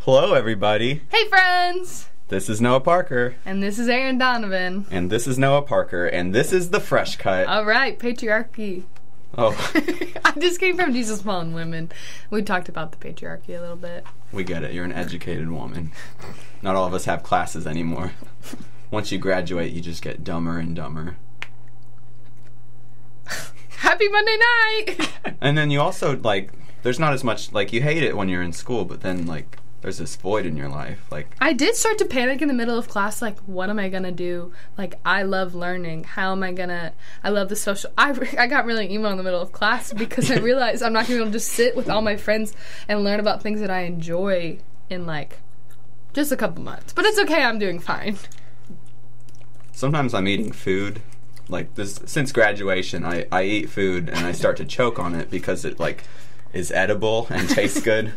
Hello, everybody. Hey, friends! This is Noah Parker. And this is Aaron Donovan. And this is Noah Parker. And this is The Fresh Cut. All right, patriarchy. Oh. I just came from Jesus Fallen Women. We talked about the patriarchy a little bit. We get it. You're an educated woman. Not all of us have classes anymore. Once you graduate, you just get dumber and dumber. Happy Monday night! And then you also, there's not as much, you hate it when you're in school, but then, there's this void in your life. I did start to panic in the middle of class, what am I gonna do? I love learning. How am I gonna... I love the social... I got really emo in the middle of class because I realized I'm not gonna be able to just sit with all my friends and learn about things that I enjoy in, just a couple months. But it's okay, I'm doing fine. Sometimes I'm eating food. Since graduation, I eat food and I start to choke on it because it, is edible and tastes good.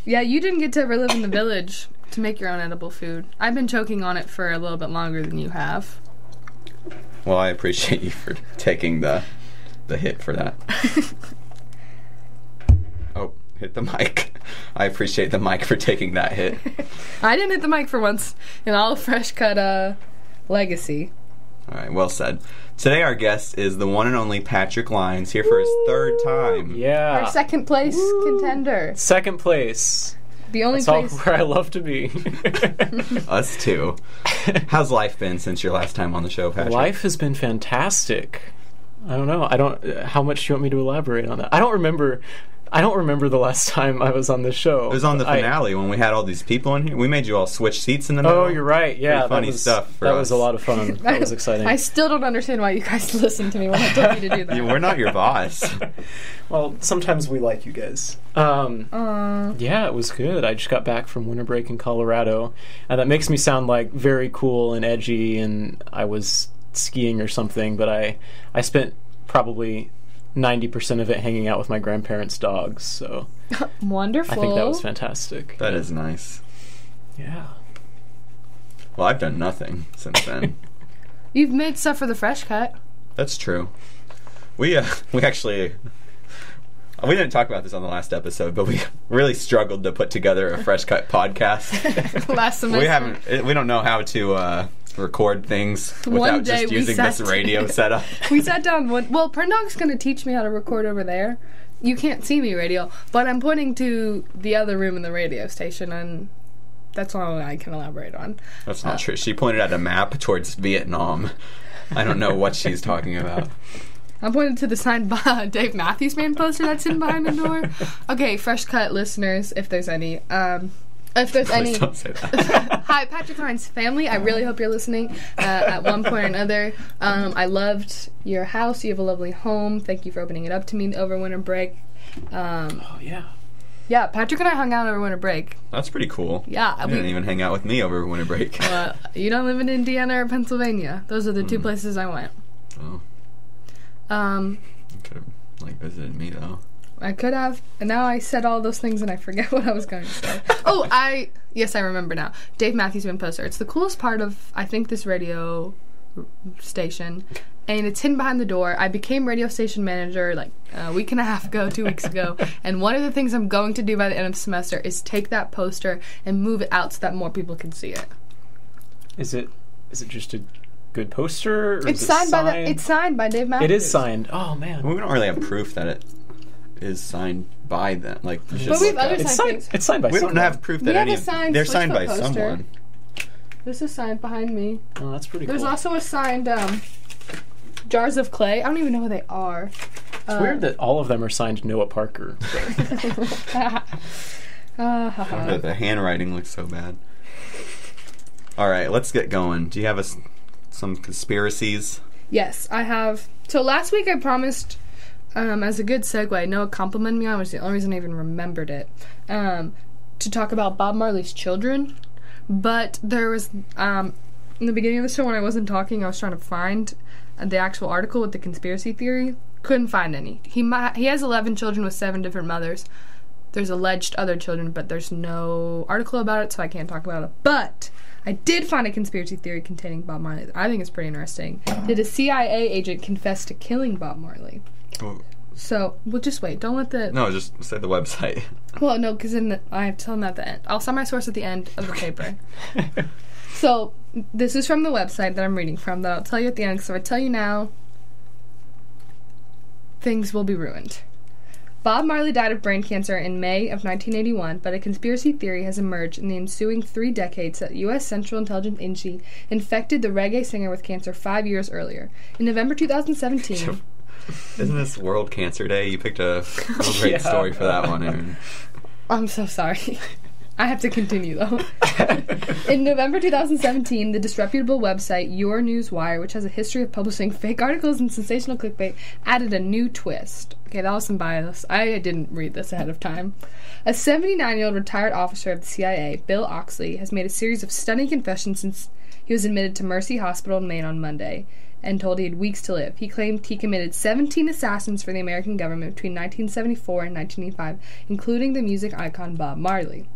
Yeah, you didn't get to ever live in the village to make your own edible food. I've been choking on it for a little bit longer than you have. Well, I appreciate you for taking the hit for that. Oh, hit the mic. I appreciate the mic for taking that hit. I didn't hit the mic for once in all of Fresh Cut legacy. All right, well said. Today our guest is the one and only Patrick Lyons, here for his third time. Yeah. Our second place contender. Second place. The only That's place... all where I love to be. Us too. How's life been since your last time on the show, Patrick? Life has been fantastic. I don't know. How much do you want me to elaborate on that? I don't remember the last time I was on this show. It was on the finale when we had all these people in here. We made you all switch seats in the middle. Oh, you're right. Yeah, funny stuff for us. That was a lot of fun. That was exciting. I still don't understand why you guys listened to me when I told you to do that. We're not your boss. Well, sometimes we like you guys. Yeah, it was good. I just got back from winter break in Colorado, and that makes me sound very cool and edgy, and I was skiing or something, but I spent probably 90% of it hanging out with my grandparents' dogs, so... Wonderful. I think that was fantastic. That is nice. Yeah. Well, I've done nothing since then. You've made stuff for the Fresh Cut. That's true. We actually... We didn't talk about this on the last episode, but we really struggled to put together a Fresh Cut podcast. Last semester. We don't know how to... record things without just using this radio setup. We sat down Prendog's going to teach me how to record over there. You can't see me, radio, but I'm pointing to the other room in the radio station, and that's all I can elaborate on. That's not true. She pointed at a map towards Vietnam. I don't know what she's talking about. I'm pointing to the signed Dave Matthews Band poster that's hidden behind the door. Okay, Fresh Cut listeners, if there's any... Please don't say that. Hi, Patrick Lyons' family. I really hope you're listening at one point or another. I loved your house. You have a lovely home. Thank you for opening it up to me over winter break. Oh, yeah. Yeah, Patrick and I hung out over winter break. That's pretty cool. Yeah. You didn't even hang out with me over winter break. You don't live in Indiana or Pennsylvania. Those are the two places I went. Oh. You could have, visited me, though. I could have, and now I said all those things and I forget what I was going to say. Yes, I remember now. Dave Matthews Band poster. It's the coolest part of, I think, this radio station, and it's hidden behind the door. I became radio station manager a week and a half ago, 2 weeks ago, and one of the things I'm going to do by the end of the semester is take that poster and move it out so that more people can see it. Is it just a good poster? Or it's signed by Dave Matthews. It is signed. Oh man, we don't really have proof that it is signed by them. But we have other signed things. It's signed by someone. We don't have proof that they're signed by someone. This is signed behind me. Oh, that's pretty cool. There's also a signed Jars of Clay. I don't even know who they are. It's weird that all of them are signed Noah Parker. The handwriting looks so bad. All right, let's get going. Do you have some conspiracies? Yes, I have. So last week I promised... as a good segue, Noah complimented me on, which is the only reason I even remembered it, to talk about Bob Marley's children. But there was, in the beginning of the show when I wasn't talking, I was trying to find the actual article with the conspiracy theory. Couldn't find any. He has 11 children with 7 different mothers. There's alleged other children, but there's no article about it, so I can't talk about it. But I did find a conspiracy theory containing Bob Marley. I think it's pretty interesting. Did a CIA agent confess to killing Bob Marley? Well, So, well, just wait. Don't let the... No, just say the website. Well, no, because I have to tell them at the end. I'll cite my source at the end of the paper. So, this is from the website that I'm reading from, that I'll tell you at the end, because if I tell you now, things will be ruined. Bob Marley died of brain cancer in May of 1981, but a conspiracy theory has emerged in the ensuing 3 decades that U.S. Central Intelligence Agency infected the reggae singer with cancer 5 years earlier. In November 2017... Isn't this World Cancer Day? You picked a great story for that one, Aaron. I'm so sorry. I have to continue, though. In November 2017, the disreputable website Your News Wire, which has a history of publishing fake articles and sensational clickbait, added a new twist. Okay, that was some bias. I didn't read this ahead of time. A 79-year-old retired officer of the CIA, Bill Oxley, has made a series of stunning confessions since he was admitted to Mercy Hospital in Maine on Monday and told he had weeks to live. He claimed he committed 17 assassins for the American government between 1974 and 1985, including the music icon Bob Marley.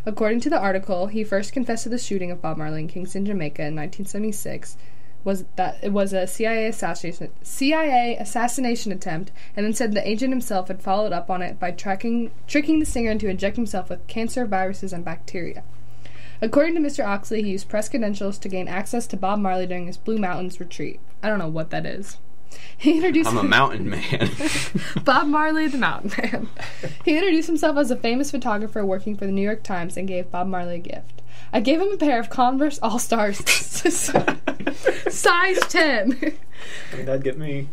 According to the article, he first confessed to the shooting of Bob Marley in Kingston, Jamaica in 1976, it was a CIA assassination attempt, and then said the agent himself had followed up on it by tricking the singer into injecting himself with cancer, viruses, and bacteria. According to Mr. Oxley, he used press credentials to gain access to Bob Marley during his Blue Mountains retreat. I don't know what that is. I'm a mountain man. Bob Marley, the mountain man. He introduced himself as a famous photographer working for the New York Times and gave Bob Marley a gift. I gave him a pair of Converse All-Stars size 10. I mean, that'd get me.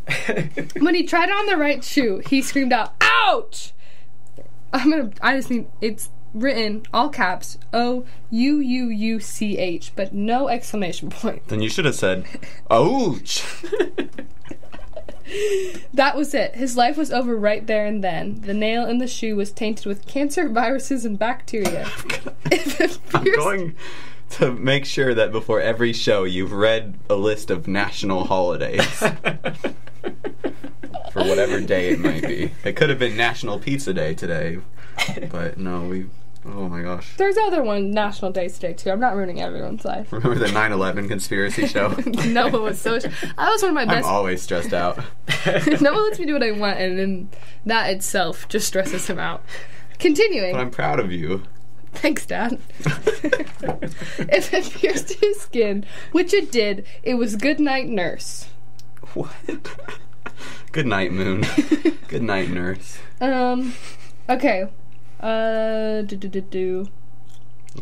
When he tried on the right shoe, he screamed out, "Ouch!" It's written, all caps, OUUUCH, but no exclamation point. Then you should have said, "Ouch!" That was it. His life was over right there and then. The nail in the shoe was tainted with cancer, viruses, and bacteria. I'm going to make sure that before every show you've read a list of national holidays. For whatever day it might be. It could have been National Pizza Day today, but no, oh my gosh. There's other one, National Days today, too. I'm not ruining everyone's life. Remember the 9/11 conspiracy show? No, it was so... I was one of my best... I'm always stressed out. No one lets me do what I want, and then that itself just stresses him out. Continuing. But I'm proud of you. Thanks, Dad. If it pierced his skin, which it did, it was good night, nurse. What? Good night, Moon. Good night, nurse. Okay.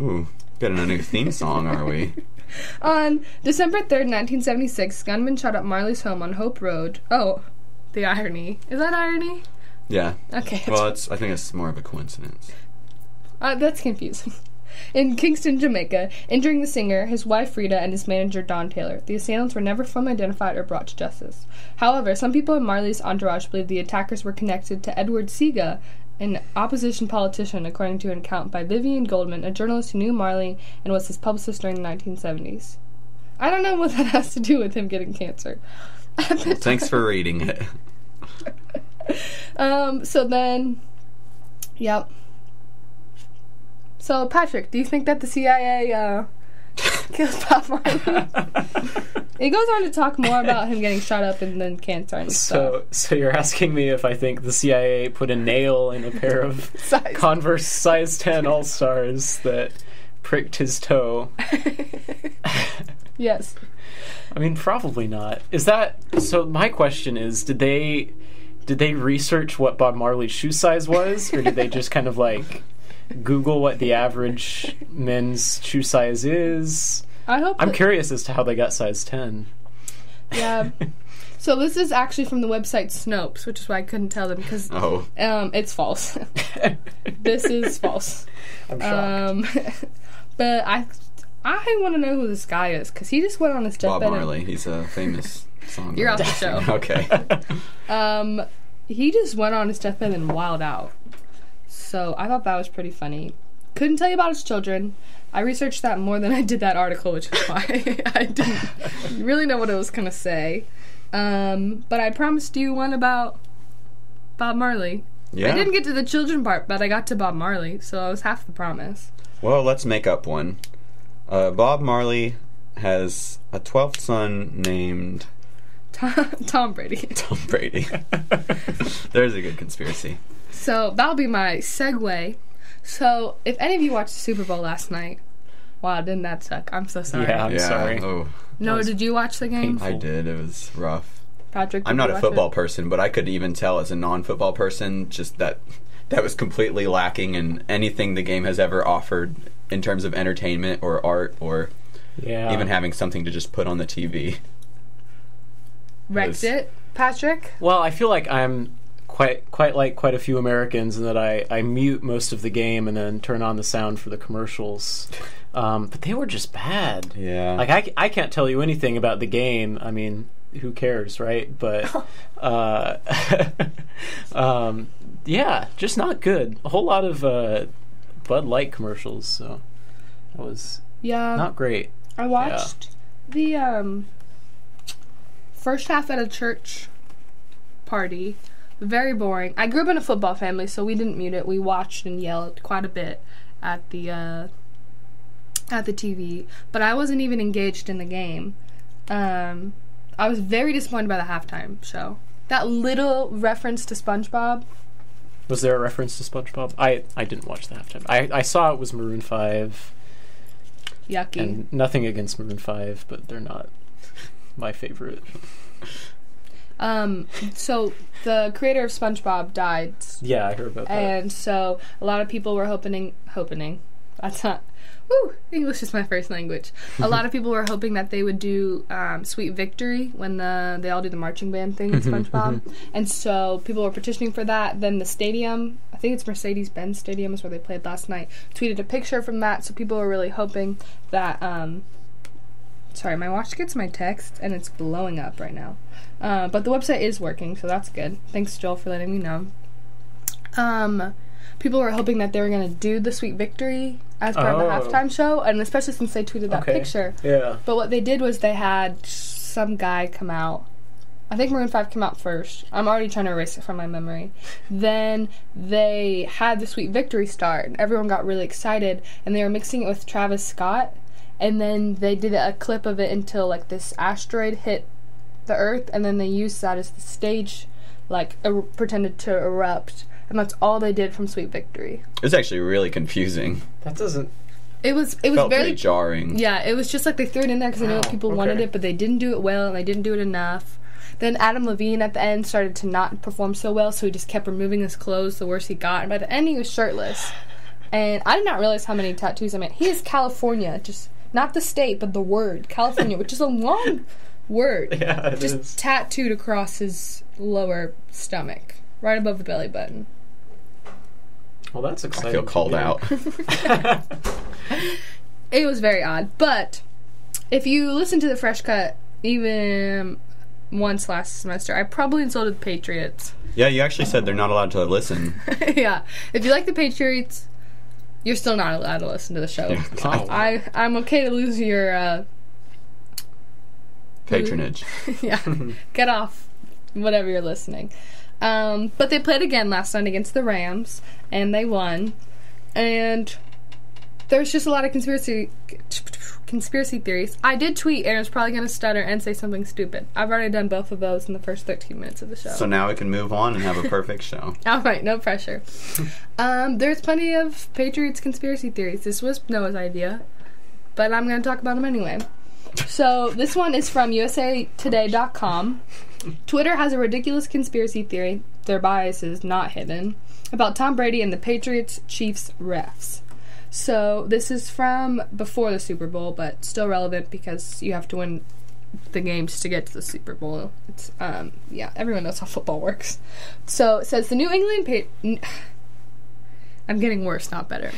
Ooh, getting a new theme song, are we? On December 3rd, 1976, gunmen shot up Marley's home on Hope Road. Oh, the irony. Is that irony? Yeah. Okay. Well, I think it's more of a coincidence. That's confusing. In Kingston, Jamaica, injuring the singer, his wife Frida, and his manager Don Taylor. The assailants were never fully identified or brought to justice. However, some people in Marley's entourage believe the attackers were connected to Edward Seaga, an opposition politician, according to an account by Vivian Goldman, a journalist who knew Marley and was his publicist during the 1970s. I don't know what that has to do with him getting cancer. Well, thanks for reading it. So then, yep. So, Patrick, do you think that the CIA killed Bob Marley? It goes on to talk more about him getting shot up and then cancer and stuff. So you're asking me if I think the CIA put a nail in a pair of Converse size 10 All-Stars that pricked his toe? Yes. I mean, probably not. Is that... So my question is, did they research what Bob Marley's shoe size was? Or did they just kind of like... Google what the average men's shoe size is? I'm curious as to how they got size 10. Yeah. So this is actually from the website Snopes, which is why I couldn't tell them because it's false. This is false. I'm shocked. But I want to know who this guy is because he just went on his deathbed. Bob Marley. He's a famous songwriter. You're off the show. Okay. He just went on his deathbed and wilded out. So I thought that was pretty funny. Couldn't tell you about his children. I researched that more than I did that article, which is why I didn't really know what it was going to say. But I promised you one about Bob Marley. Yeah. I didn't get to the children part, but I got to Bob Marley, so it was half the promise. Well, let's make up one. Bob Marley has a 12th son named Tom Brady. Tom Brady. There's a good conspiracy. So that'll be my segue. So if any of you watched the Super Bowl last night, wow, didn't that suck? I'm so sorry. Yeah, I'm sorry. Oh, No, did you watch the game? painful. I did. It was rough. Patrick, I'm not a football it? person, but I could even tell as a non-football person just that was completely lacking in anything the game has ever offered in terms of entertainment or art or even having something to just put on the TV. Wrecked it, Patrick? Well, I feel like I'm quite like quite a few Americans in that I mute most of the game and then turn on the sound for the commercials. But they were just bad. Yeah. Like, I can't tell you anything about the game. I mean, who cares, right? But, yeah, just not good. A whole lot of Bud Light commercials, so that was not great. I watched the first half at a church party. Very boring. I grew up in a football family, so we didn't mute it. We watched and yelled quite a bit at the TV, but I wasn't even engaged in the game. I was very disappointed by the halftime show. That little reference to SpongeBob. Was there a reference to SpongeBob? I didn't watch the halftime. I saw it was Maroon 5. Yucky. And nothing against Maroon 5, but they're not my favorite. So the creator of SpongeBob died. Yeah, I heard about that. And so a lot of people were hoping. That's not. Woo! English is my first language. A lot of people were hoping that they would do Sweet Victory when they all do the marching band thing in SpongeBob. And so people were petitioning for that. Then the stadium, I think it's Mercedes-Benz Stadium is where they played last night, tweeted a picture from that. So people were really hoping that... sorry, my watch gets my text and it's blowing up right now. But the website is working, so that's good. Thanks, Joel, for letting me know. People were hoping that they were going to do the Sweet Victory as part of the halftime show, and especially since they tweeted that picture. Yeah. But what they did was they had some guy come out. I think Maroon 5 came out first. I'm already trying to erase it from my memory. Then they had the Sweet Victory start, and everyone got really excited, and they were mixing it with Travis Scott, and then they did a clip of it until, like, this asteroid hit the Earth, and then they used that as the stage, like, pretended to erupt. And that's all they did from Sweet Victory. It was actually really confusing. That doesn't... It was felt very pretty jarring. Yeah, it was just like they threw it in there because they knew that people wanted it, but they didn't do it well, and they didn't do it enough. Then Adam Levine at the end started to not perform so well, so he just kept removing his clothes the worse he got. And by the end, he was shirtless. And I did not realize how many tattoos I meant. He is California, just not the state, but the word California, which is a long word. Yeah, it just is. Tattooed across his lower stomach, right above the belly button. Well, that's exciting. I feel called out. It was very odd. But if you listen to the Fresh Cut even once last semester, I probably insulted the Patriots. Yeah, you actually said they're not allowed to listen. Yeah. If you like the Patriots, you're still not allowed to listen to the show. Oh. I'm okay to lose your... patronage. Yeah. Get off whatever you're listening. But they played again last night against the Rams, and they won. And there's just a lot of conspiracy theories. I did tweet, and I was probably going to stutter and say something stupid. I've already done both of those in the first 13 minutes of the show. So now we can move on and have a perfect show. All right, no pressure. There's plenty of Patriots conspiracy theories. This was Noah's idea, but I'm going to talk about them anyway. So this one is from usatoday.com. Twitter has a ridiculous conspiracy theory, their bias is not hidden, about Tom Brady and the Patriots Chiefs refs. So this is from before the Super Bowl, but still relevant because you have to win the games to get to the Super Bowl. It's everyone knows how football works. So it says the New England I'm getting worse, not better.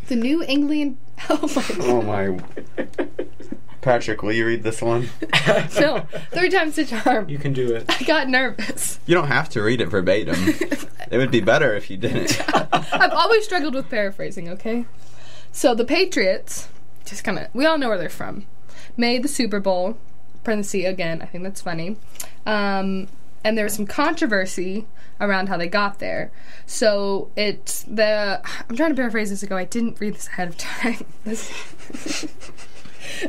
The New England... Oh my... Patrick, will you read this one? No, 3 times the charm. You can do it. I got nervous. You don't have to read it verbatim. It would be better if you didn't. I've always struggled with paraphrasing, okay? So the Patriots, just kind of, we all know where they're from, made the Super Bowl, parenthesis again, I think that's funny, and there was some controversy around how they got there. So I'm trying to paraphrase this ago, I didn't read this ahead of time.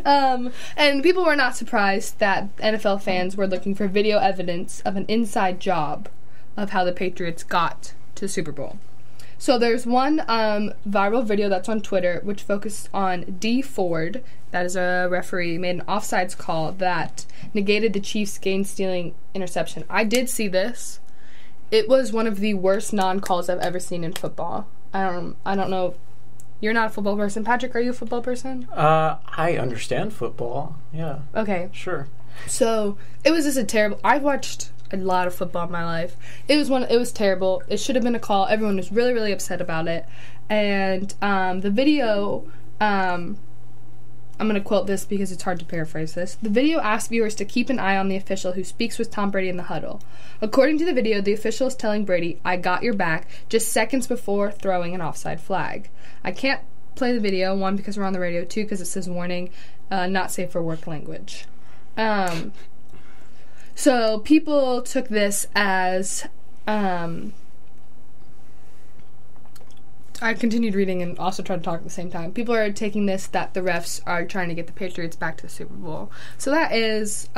And people were not surprised that NFL fans were looking for video evidence of an inside job of how the Patriots got to the Super Bowl. So there's one viral video that's on Twitter which focused on D. Ford, that is a referee, made an offsides call that negated the Chiefs' game-stealing interception. I did see this. It was one of the worst non-calls I've ever seen in football. I don't know. You're not a football person. Patrick, are you a football person? I understand football. Yeah. Okay. Sure. So it was just a terrible. I've watched a lot of football in my life. It was terrible. It should have been a call. Everyone was really, really upset about it. And the video, I'm going to quote this because it's hard to paraphrase this. The video asked viewers to keep an eye on the official who speaks with Tom Brady in the huddle. According to the video, the official is telling Brady, "I got your back," just seconds before throwing an offside flag. I can't play the video, one, because we're on the radio, two, because it says warning, not safe for work language. So people took this as, I continued reading and also tried to talk at the same time. People are taking this that the refs are trying to get the Patriots back to the Super Bowl. So that is,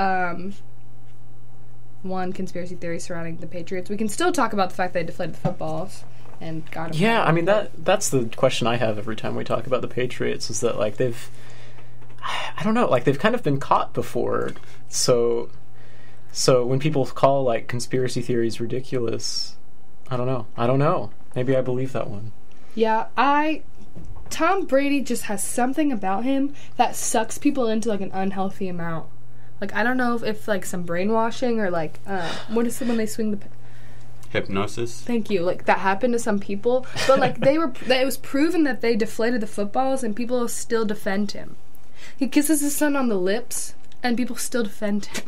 one conspiracy theory surrounding the Patriots. We can still talk about the fact they deflated the footballs and got them. Yeah, I mean, that's the question I have every time we talk about the Patriots, is that, like, they've kind of been caught before. So when people call, like, conspiracy theories ridiculous, I don't know. Maybe I believe that one. Yeah, Tom Brady just has something about him that sucks people into, like, an unhealthy amount. Like, I don't know if like, some brainwashing or, like, what is it when they swing the... Hypnosis? Thank you. Like, that happened to some people. But, like, it was proven that they deflated the footballs, and people still defend him. He kisses his son on the lips, and people still defend him.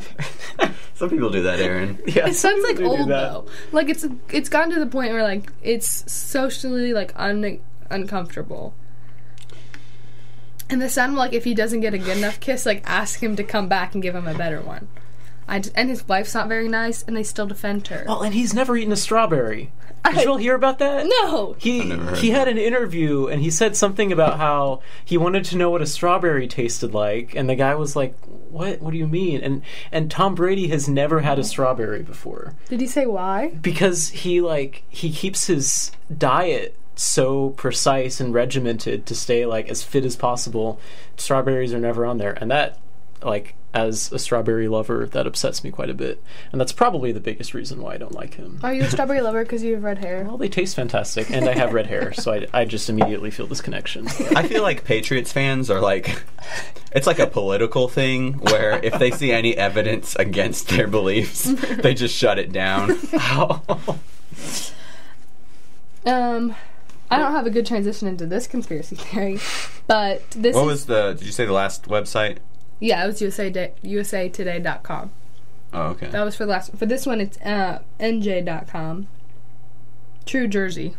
Some people do that, Aaron. Yeah, his son's, like, old, though. Like, it's gotten to the point where, like, it's socially, like, uncomfortable. And the son, like, if he doesn't get a good enough kiss, like, ask him to come back and give him a better one. And his wife's not very nice, and they still defend her. Well, and he's never eaten a strawberry. Did you all hear about that? No. He had an interview, and he said something about how he wanted to know what a strawberry tasted like, and the guy was like, "What? What do you mean?" And Tom Brady has never had a strawberry before. Did he say why? Because he keeps his diet so precise and regimented to stay, like, as fit as possible. Strawberries are never on there, and that, like, as a strawberry lover, that upsets me quite a bit, and that's probably the biggest reason why I don't like him. Are you a strawberry lover because you have red hair? Well, they taste fantastic, and I have red hair, so I just immediately feel this connection. I feel like Patriots fans are like, it's like a political thing where if they see any evidence against their beliefs, they just shut it down. I don't have a good transition into this conspiracy theory, but this did you say the last website? Yeah, it was usatoday.com. Oh, okay. That was for the last one. For this one, it's NJ.com. True Jersey.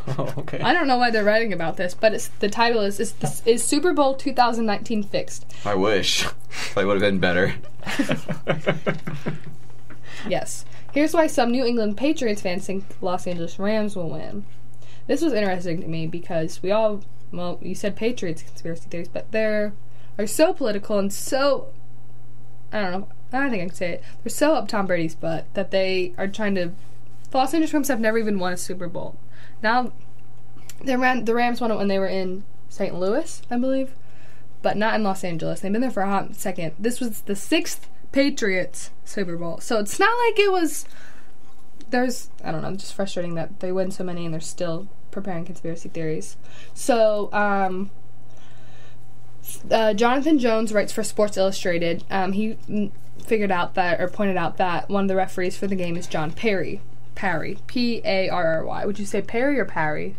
Oh, okay. I don't know why they're writing about this, but the title is Super Bowl 2019 fixed? I wish. Probably would have been better. Yes. Here's why some New England Patriots fans think Los Angeles Rams will win. This was interesting to me because you said Patriots conspiracy theories, but they're so political and so, I don't know, I don't think I can say it. They're so up Tom Brady's butt that they are trying to... The Los Angeles Rams have never even won a Super Bowl. Now, the Rams won it when they were in St. Louis, I believe, but not in Los Angeles. They've been there for a hot second. This was the 6th Patriots Super Bowl. So it's not like it was... There's, I don't know, just frustrating that they win so many and they're still preparing conspiracy theories. So, Jonathan Jones writes for Sports Illustrated. He pointed out that one of the referees for the game is John Parry. P-A-R-R-Y. Would you say Parry or Parry?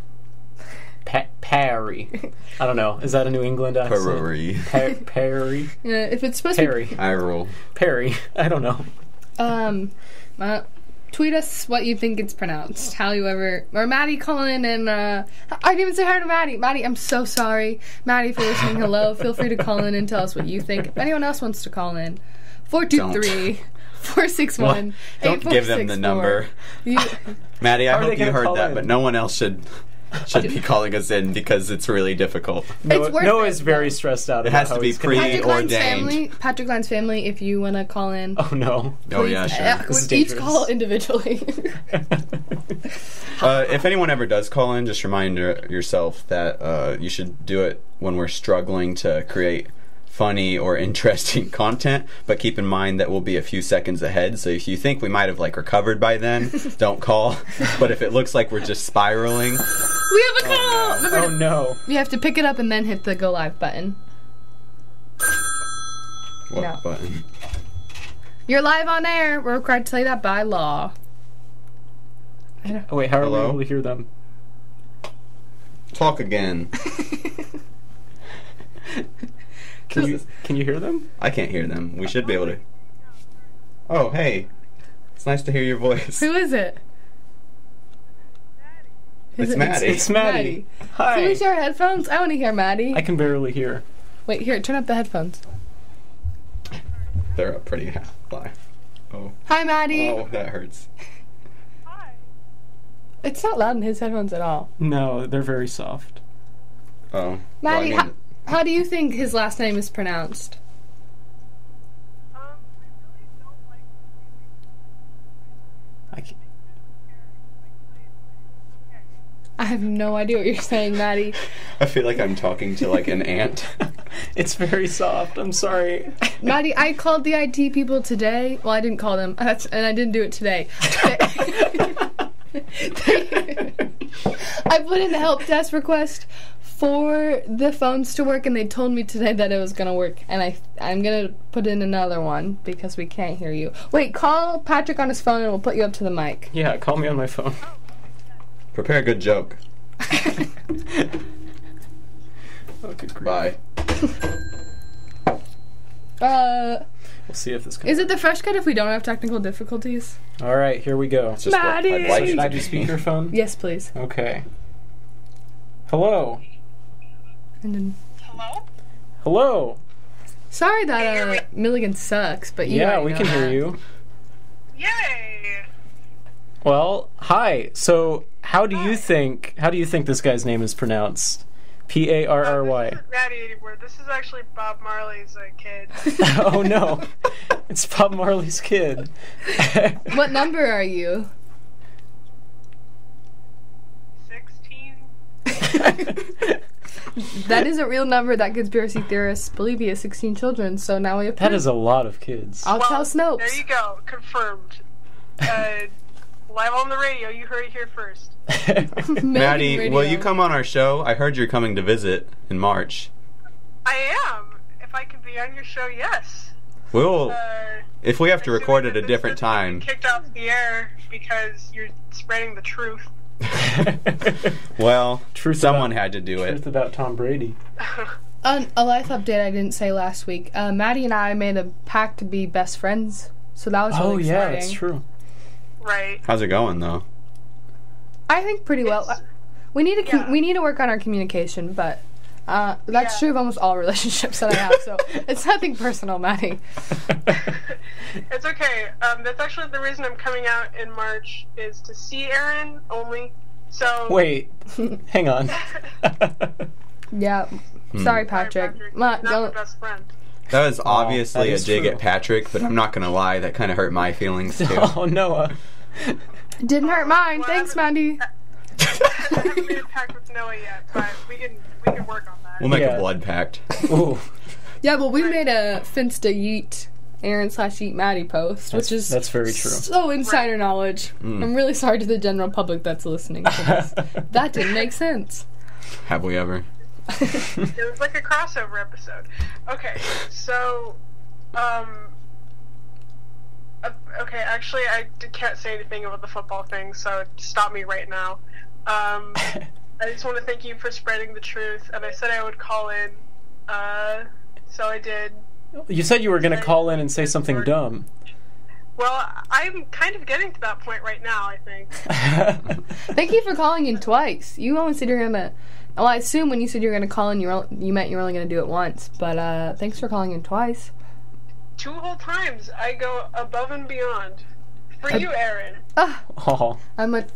Parry. I don't know. Is that a New England accent? Parry. Yeah, if it's supposed Parry. to be... I roll. Parry. I don't know. Tweet us what you think it's pronounced. How you ever... Or Maddie, call in and... I didn't even say hi to Maddie. Maddie, I'm so sorry. Maddie, if you're listening, hello. Feel free to call in and tell us what you think. If anyone else wants to call in, 423-461-8464. Don't give them the number. Maddie, I hope you heard that, but no one else should... should be calling us in because it's really difficult. Noah is very stressed out. It has to be preordained. Patrick Line's family, if you want to call in. Oh, no. Oh, yeah, sure. Each call individually. If anyone ever does call in, just remind yourself that you should do it when we're struggling to create funny or interesting content, but keep in mind that we'll be a few seconds ahead, so if you think we might have recovered by then, don't call. But if it looks like we're just spiraling, we have a call. Oh no. You have to pick it up and then hit the go live button. What button? You're live on air. We're required to tell you that by law. Oh, wait, how are we able to hear them? Talk again. Can you hear them? I can't hear them. We should be able to. Oh, hey. It's nice to hear your voice. Who is it? It's Maddie. It's Maddie. Hi. Can we share headphones? I want to hear Maddie. I can barely hear. Wait, here, turn up the headphones. They're up pretty high. Oh. Hi, Maddie. Oh, that hurts. Hi. It's not loud in his headphones at all. No, they're very soft. Oh. Maddie, how do you think his last name is pronounced? I really don't like I can't. okay. I have no idea what you're saying, Maddie. I feel like I'm talking to an ant. It's very soft. I'm sorry. Maddie, I called the IT people today. Well, I didn't call them, and I didn't do it today. I put in a help desk request for the phones to work, and they told me today that it was going to work, and I'm going to put in another one because we can't hear you. Wait, call Patrick on his phone and we'll put you up to the mic. Yeah, call me on my phone. Prepare a good joke. Oh, good grief. Bye. We'll see if this can Is it the fresh cut if we don't have technical difficulties? All right, here we go. It's just Maddie! I'd like Should I it to do be. speakerphone? Yes, please. Okay. Hello. And then, Hello? Hello. sorry that Milligan sucks, but you Yeah, already we know can hear that. you. Yay! Well, hi. So, how do you think this guy's name is pronounced? P-A-R-R-Y. This isn't Maddie anymore. This is actually Bob Marley's kid. Oh no. It's Bob Marley's kid. What number are you? 16. That is a real number that conspiracy theorists believe he has 16 children, so now we have That proof. is a lot of kids. I'll tell Snopes. There you go. Confirmed. Live on the radio. You heard it here first. Milligan Maddie, Radio. will you come on our show? I heard you're coming to visit in March. I am. If I can be on your show, yes. We'll, if we have to Assuming record at a that different this time. isn't kicked off the air because you're spreading the truth. Well, someone about- had to do Truth it. about Tom Brady. A life update I didn't say last week. Maddie and I made a pact to be best friends, so that was really Oh yeah, exciting. that's true. Right. How's it going, though? I think pretty well. It's- We need to yeah. we need to work on our communication, but that's Yeah. true of almost all relationships that I have. So it's nothing personal, Maddie. It's okay. That's actually the reason I'm coming out in March is to see Aaron only. So Wait, hang on. Yeah. Sorry, Sorry, Patrick. Patrick. Ma- Not my don't- best friend. That was obviously that a is dig true. at Patrick, but I'm not gonna lie, that kind of hurt my feelings too. Oh, Noah. Didn't hurt mine. Well, Thanks, Maddie. I haven't made a pact with Noah yet, but we can work on that. We'll make Yeah. a blood pact. Ooh, Yeah, but we made a Finsta Yeet Aaron/Yeet Maddie post, which is that's very true. so insider knowledge. I'm really sorry to the general public that's listening to this. That didn't make sense. Have we ever? It was like a crossover episode. Okay, so, okay, actually, can't say anything about the football thing, so stop me right now. I just want to thank you for spreading the truth, and I said I would call in, so I did. You said you were going to call in and say something dumb. Well, I'm kind of getting to that point right now, I think. Thank you for calling in twice. You only said you're gonna. Well, I assume when you said you were gonna call in, you meant you were only gonna do it once. But thanks for calling in twice. 2 whole times. I go above and beyond. For you, Aaron. Ah, Oh,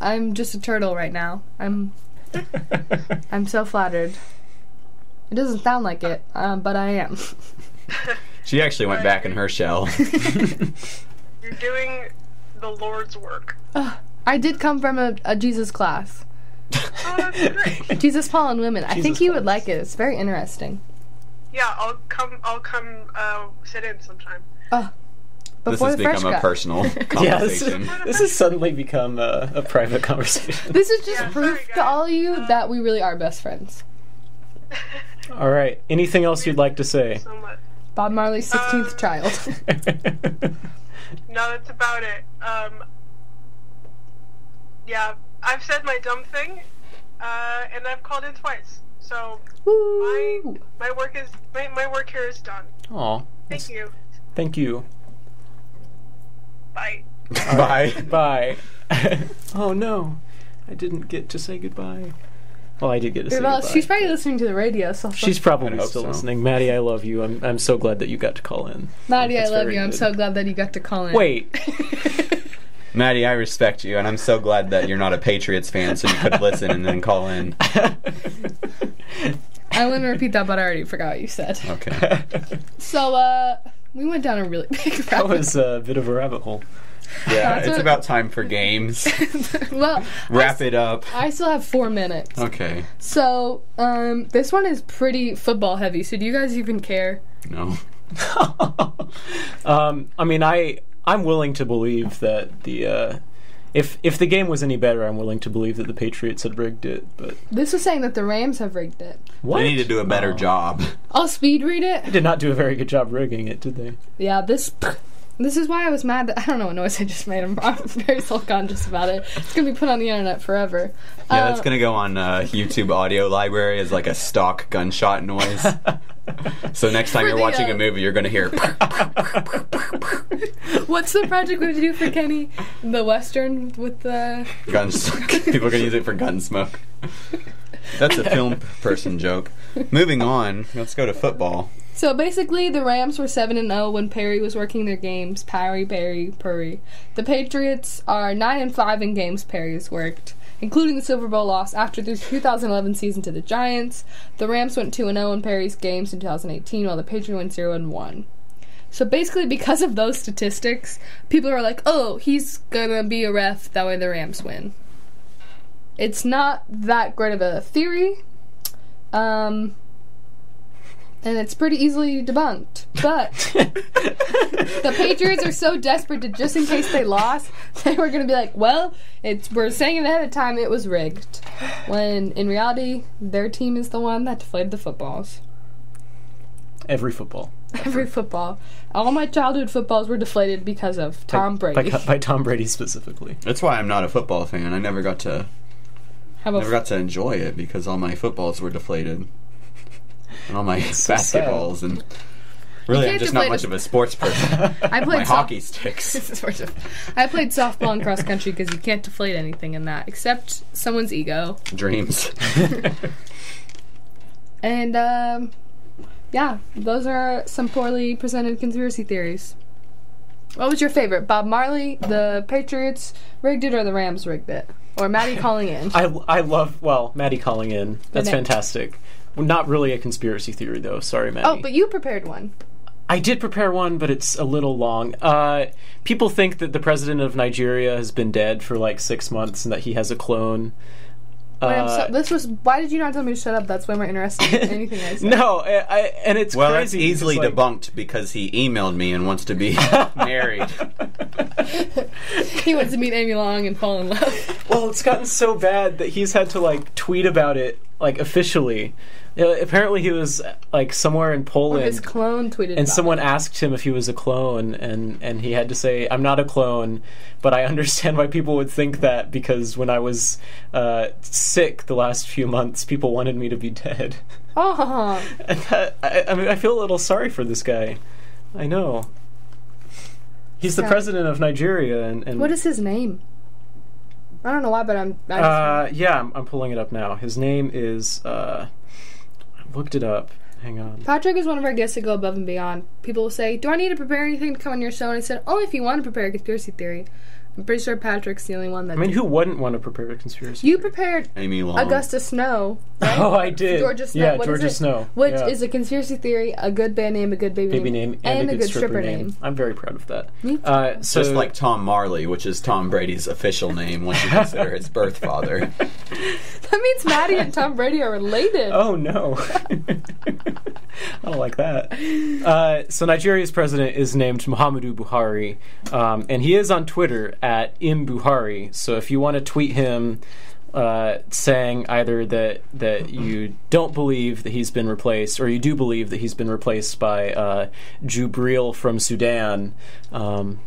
I'm just a turtle right now. I'm I'm so flattered. It doesn't sound like it, but I am. She actually went back in her shell. You're doing the Lord's work. I did come from a Jesus class. Oh, that's great. Jesus, Paul, and Women. I think you would class. like it. It's very interesting. Yeah, I'll come sit in sometime. This Before has the fresh become a cut. personal Yeah, conversation. this has suddenly become a private conversation. This is just Yeah, proof sorry, to guys. all of you that we really are best friends. All right. Anything else you'd like to say? So much. Bob Marley's 16th child. No, that's about it. Yeah, I've said my dumb thing, and I've called in twice. So Woo! my work here is done. Aw. Thank you. Thank you. Bye. Bye. Bye. Oh no, I didn't get to say goodbye. Well, I did get to say Well, goodbye. she's probably listening to the radio, so She's probably I hope still so. listening. Maddie, I love you. I'm so glad that you got to call in. Maddie, I That's love very you. I'm good. so glad that you got to call in. Wait. Maddie, I respect you, and I'm so glad that you're not a Patriots fan, so you could listen and then call in. I wouldn't repeat that, but I already forgot what you said. Okay. So, we went down a really big That rabbit was a bit of a rabbit hole. Yeah, That's it's what- about time for games. Well, Wrap it up. I still have 4 minutes. Okay. So, this one is pretty football heavy, so do you guys even care? No. I mean, I'm willing to believe that the if the game was any better, I'm willing to believe that the Patriots had rigged it. But This was saying that the Rams have rigged it. what? They need to do a better Oh. job. I'll speed read They it. did not do a very good job rigging it, did they? Yeah, this is why I was mad that I don't know what noise I just made. I'm very self-conscious about it. It's gonna be put on the internet forever. Yeah, that's gonna go on YouTube audio library as like a stock gunshot noise. So next time For you're the, watching a movie, you're gonna hear. What's the project we have to do for Kenny? The Western with the... Guns. People are gonna use it for gun smoke. That's a film person joke. Moving on, let's go to football. So basically, the Rams were 7-0 when Perry was working their games. Perry. The Patriots are 9-5 in games Perry has worked, including the Super Bowl loss after the 2011 season to the Giants. The Rams went 2-0 in Perry's games in 2018, while the Patriots went 0-1. So basically, because of those statistics, people are like, oh, he's gonna be a ref, that way the Rams win. It's not that great of a theory. And it's pretty easily debunked. But the Patriots are so desperate to, just in case they lost, they were going to be like, well, we're saying it ahead of time it was rigged. When in reality, their team is the one that deflated the footballs. Every football. Every football. All my childhood footballs were deflated because of Tom Brady. By Tom Brady specifically. That's why I'm not a football fan. I never got to How about enjoy it because all my footballs were deflated. And all my so basketballs and really I'm can't just not deflate much a- of a sports person. I played My hockey sticks. I played softball and cross country because you can't deflate anything in that except someone's ego. Dreams. And yeah, those are some poorly presented conspiracy theories. What was your favorite? Bob Marley, the Patriots rigged it, or the Rams rigged it? Or Maddie calling in? I love, Maddie calling in. That's Okay. fantastic. Well, not really a conspiracy theory, though. Sorry, Maddie. Oh, but you prepared one. I did prepare one, but it's a little long. People think that the president of Nigeria has been dead for like 6 months and that he has a clone. Why did you not tell me to shut up? That's way more interesting than anything I said. No, and it's Well, crazy. that's easily because, debunked because he emailed me and wants to be married. He wants to meet Amy Long and fall in love. Well, it's gotten so bad that he's had to like tweet about it like officially. Apparently, he was like somewhere in Or Poland. his clone tweeted And about someone it. asked him if he was a clone, and he had to say, "I'm not a clone, but I understand why people would think that because when I was sick the last few months, people wanted me to be dead." Oh, And I mean, I feel a little sorry for this guy. I know. He's the Yeah. president of Nigeria, and what is his name? I don't know why, but I'm pulling it up now. His name is. I looked it up. Hang on. Patrick is one of our guests that go above and beyond. People will say, do I need to prepare anything to come on your show? And I said, only if you want to prepare a conspiracy theory. I'm pretty sure Patrick's the only one that. I mean, who wouldn't want to prepare a conspiracy? You prepared Amy Long. Augusta Snow. Right? Oh, I did. Georgia Snow. Yeah, What Georgia is it? Snow. Which Yeah. is a conspiracy theory, a good band name, a good baby name, and a good stripper name. I'm very proud of that. Me too. So, Just like Tom Marley, which is Tom Brady's official name once you consider his birth father. That means Maddie and Tom Brady are related. Oh, no. I don't like that. So Nigeria's president is named Muhammadu Buhari, and he is on Twitter at @imbuhari. So if you want to tweet him saying either that you don't believe that he's been replaced, or you do believe that he's been replaced by Jubril from Sudan,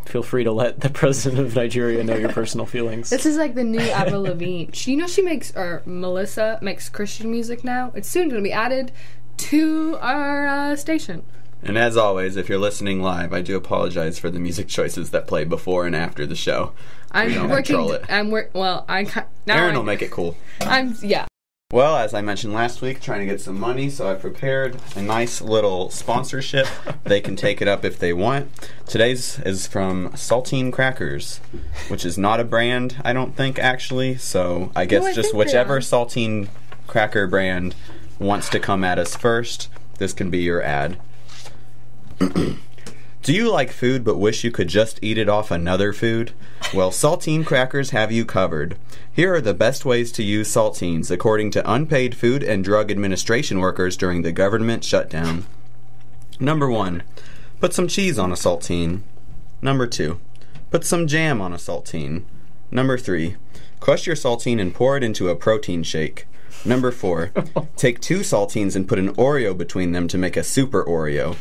feel free to let the president of Nigeria know your personal feelings. This is like the new Avril Lavigne. Melissa makes Christian music now. It's soon going to be added to our station. And as always, if you're listening live, I do apologize for the music choices that play before and after the show. I'm working. Aaron will make it cool. Yeah. Well, as I mentioned last week, trying to get some money, so I prepared a nice little sponsorship. They can take it up if they want. Today's is from Saltine Crackers, which is not a brand, I don't think, actually. So I guess just whichever Saltine Cracker brand wants to come at us first, this can be your ad. Do you like food but wish you could just eat it off another food? Well, Saltine Crackers have you covered. Here are the best ways to use saltines according to unpaid Food and Drug Administration workers during the government shutdown. Number 1. Put some cheese on a saltine. Number 2. Put some jam on a saltine. Number 3. Crush your saltine and pour it into a protein shake. Number 4. Take 2 saltines and put an Oreo between them to make a super Oreo.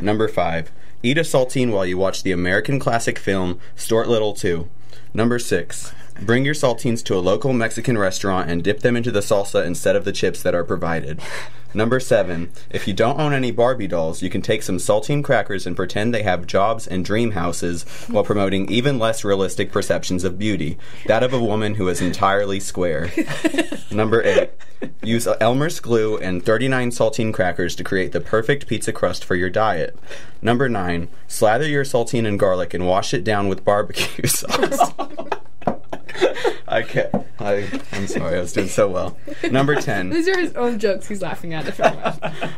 Number 5. Eat a saltine while you watch the American classic film Stuart Little 2. Number 6. Bring your saltines to a local Mexican restaurant and dip them into the salsa instead of the chips that are provided. Number 7. If you don't own any Barbie dolls, you can take some saltine crackers and pretend they have jobs and dream houses while promoting even less realistic perceptions of beauty, that of a woman who is entirely square. Number 8. Use Elmer's glue and 39 saltine crackers to create the perfect pizza crust for your diet. Number 9. Slather your saltine in garlic and wash it down with barbecue sauce. I'm sorry, I was doing so well. Number 10. These are his own jokes he's laughing at.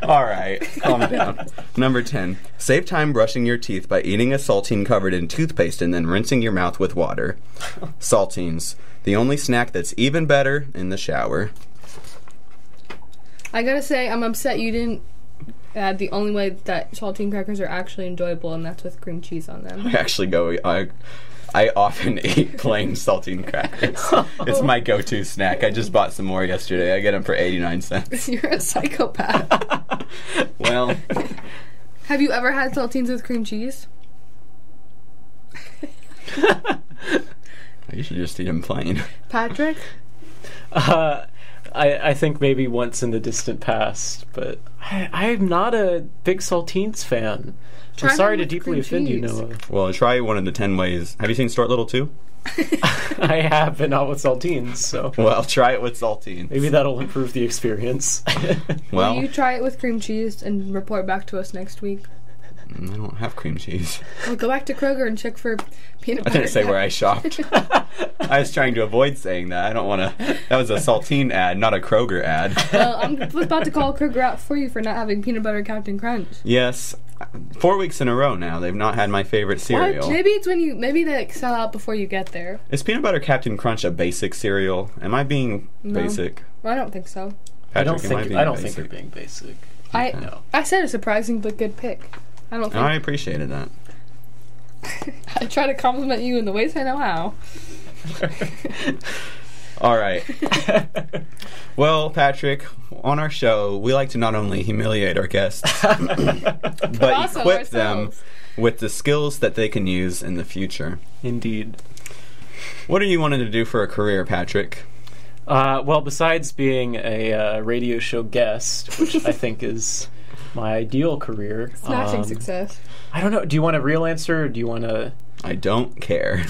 Alright, calm down. Number 10. Save time brushing your teeth by eating a saltine covered in toothpaste and then rinsing your mouth with water. Saltines. The only snack that's even better in the shower. I gotta say, I'm upset you didn't add the only way that saltine crackers are actually enjoyable, and that's with cream cheese on them. I often eat plain saltine crackers. It's my go-to snack. I just bought some more yesterday. I get them for 89 cents. You're a psychopath. Well. Have you ever had saltines with cream cheese? You should just eat them plain. Patrick? I think maybe once in the distant past, but I'm not a big saltines fan. I'm sorry to deeply offend you, Noah. Well, try one of the 10 ways. Have you seen Stuart Little 2? I have, but not with saltines, so... Well, try it with saltines. Maybe that'll improve the experience. Will you try it with cream cheese and report back to us next week? I don't have cream cheese. Well, go back to Kroger and check for peanut butter. I didn't say where I shopped. I was trying to avoid saying that. I don't want to... That was a saltine ad, not a Kroger ad. Well, I'm about to call Kroger out for you for not having peanut butter Captain Crunch. Yes. 4 weeks in a row now, they've not had my favorite cereal. What? Maybe it's maybe they sell out before you get there. Is peanut butter Captain Crunch a basic cereal? Am I being basic? Well, I don't think so. Patrick, I don't think you're being basic. I said a surprising but good pick. I appreciated that. I try to compliment you in the ways I know how. All right. Well, Patrick, on our show, we like to not only humiliate our guests, but equip them with the skills that they can use in the future. Indeed. What are you wanting to do for a career, Patrick? Well, besides being a radio show guest, which I think is my ideal career. Smashing success. I don't know. Do you want a real answer, or do you want to... I don't care.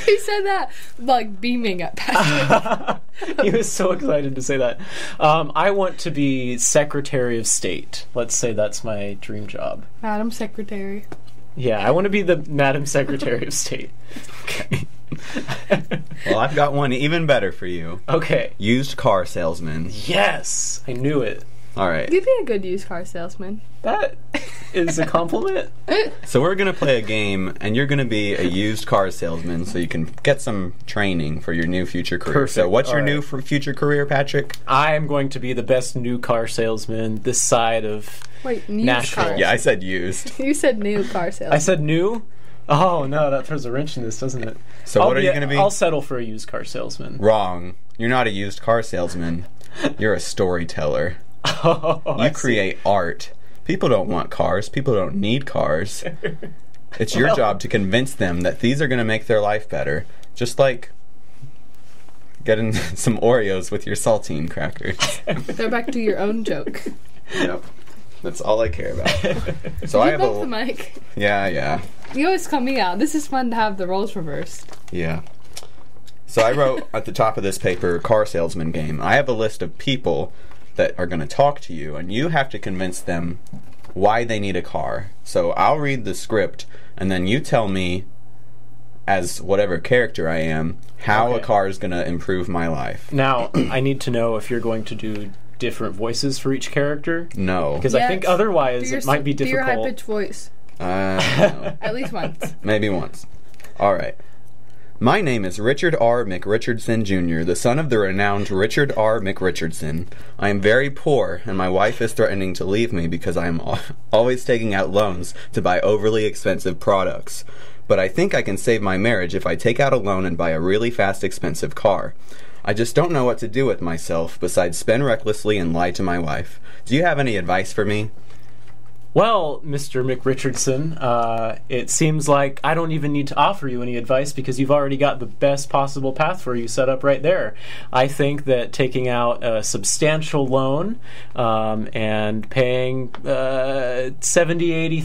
He said that, like, beaming at Patrick. He was so excited to say that. I want to be Secretary of State. Let's say that's my dream job. Madam Secretary. Yeah, I want to be the Madam Secretary of State. Okay. Well, I've got one even better for you. Okay. Used car salesman. Yes! I knew it. All right. You'd be a good used car salesman. That is a compliment. So we're going to play a game, and you're going to be a used car salesman so you can get some training for your new future career. Perfect. So what's your All new right. future career, Patrick? I am going to be the best new car salesman this side of Wait, new Nashville. cars. Yeah, I said used. You said new car salesman. I said new? Oh, no, that throws a wrench in this, doesn't it? So what are you going to be? I'll settle for a used car salesman. Wrong. You're not a used car salesman. You're a storyteller. Oh, You create art. People don't want cars. People don't need cars. It's your job to convince them that these are going to make their life better. Just like getting some Oreos with your saltine crackers. Go back to your own joke. Yep. That's all I care about. So I You have both the mic. Yeah. You always call me out. This is fun to have the roles reversed. Yeah. So I wrote at the top of this paper, car salesman game. I have a list of people that are going to talk to you, and you have to convince them why they need a car. So I'll read the script, and then you tell me, as whatever character I am, how a car is going to improve my life. Now, I need to know if you're going to do different voices for each character. No. Because I think otherwise it might be Do your difficult. high-pitched voice. No. At least once. Maybe once. All right. My name is Richard R. McRichardson Jr., the son of the renowned Richard R. McRichardson. I am very poor, and my wife is threatening to leave me because I am always taking out loans to buy overly expensive products. But I think I can save my marriage if I take out a loan and buy a really fast, expensive car. I just don't know what to do with myself besides spend recklessly and lie to my wife. Do you have any advice for me? Well, Mr. McRichardson, it seems like I don't even need to offer you any advice because you've already got the best possible path for you set up right there. I think that taking out a substantial loan and paying $70,000,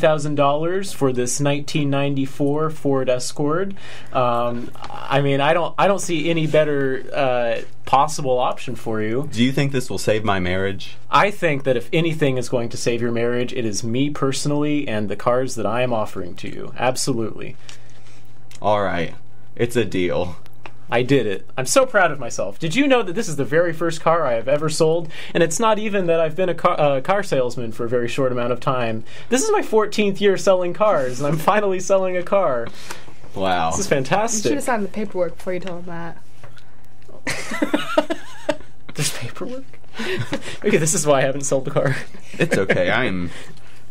$80,000 for this 1994 Ford Escort, I mean, I don't see any better possible option for you. Do you think this will save my marriage? I think that if anything is going to save your marriage, it is me personally and the cars that I am offering to you. Absolutely. All right. It's a deal. I did it. I'm so proud of myself. Did you know that this is the very first car I have ever sold? And it's not even that I've been a car salesman for a very short amount of time. This is my 14th year selling cars, and I'm finally selling a car. Wow. This is You should fantastic. have signed the paperwork before you told him that. There's paperwork? Okay, this is why I haven't sold the car. It's okay. I am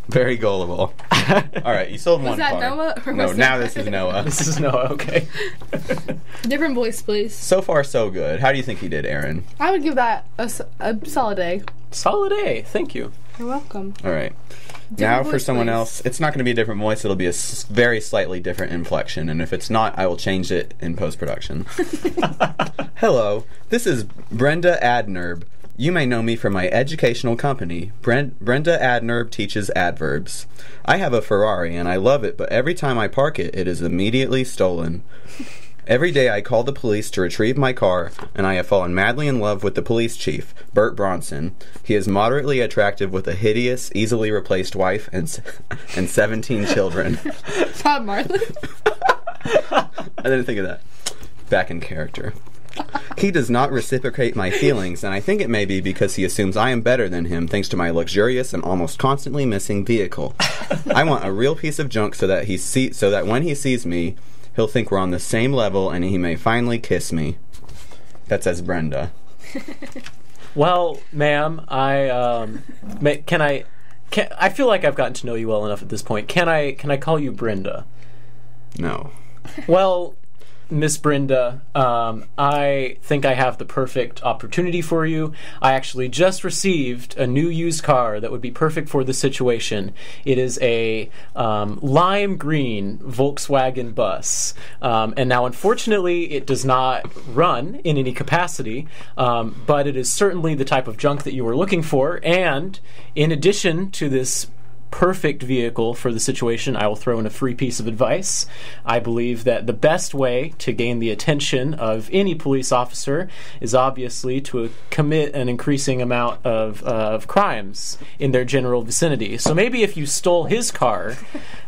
very gullible. All right, you sold one that car. Noah, or No, was now that- this is Noah. This is Noah, okay. Different voice, please. So far, so good. How do you think he did, Aaron? I would give that a solid A. Solid A, thank you. You're welcome. All right. Now for voice, someone please. else, it's not going to be a different voice. It'll be a very slightly different inflection, and if it's not, I will change it in post-production. Hello, this is Brenda Adnerb. You may know me from my educational company. Brenda Adnerb teaches adverbs. I have a Ferrari, and I love it, but every time I park it, it is immediately stolen. Every day I call the police to retrieve my car, and I have fallen madly in love with the police chief, Bert Bronson. He is moderately attractive with a hideous, easily replaced wife and 17 children. Bob Marley. I didn't think of that. Back in character. He does not reciprocate my feelings, and I think it may be because he assumes I am better than him thanks to my luxurious and almost constantly missing vehicle. I want a real piece of junk so that when he sees me, he'll think we're on the same level and he may finally kiss me. That says Brenda. Well, ma'am, I feel like I've gotten to know you well enough at this point. Can I call you Brenda? No. Well, Miss Brenda, I think I have the perfect opportunity for you. I actually just received a new used car that would be perfect for the situation. It is a lime green Volkswagen bus. And now, unfortunately, it does not run in any capacity, but it is certainly the type of junk that you were looking for. And in addition to this perfect vehicle for the situation, I will throw in a free piece of advice. I believe that the best way to gain the attention of any police officer is obviously to commit an increasing amount of crimes in their general vicinity. So maybe if you stole his car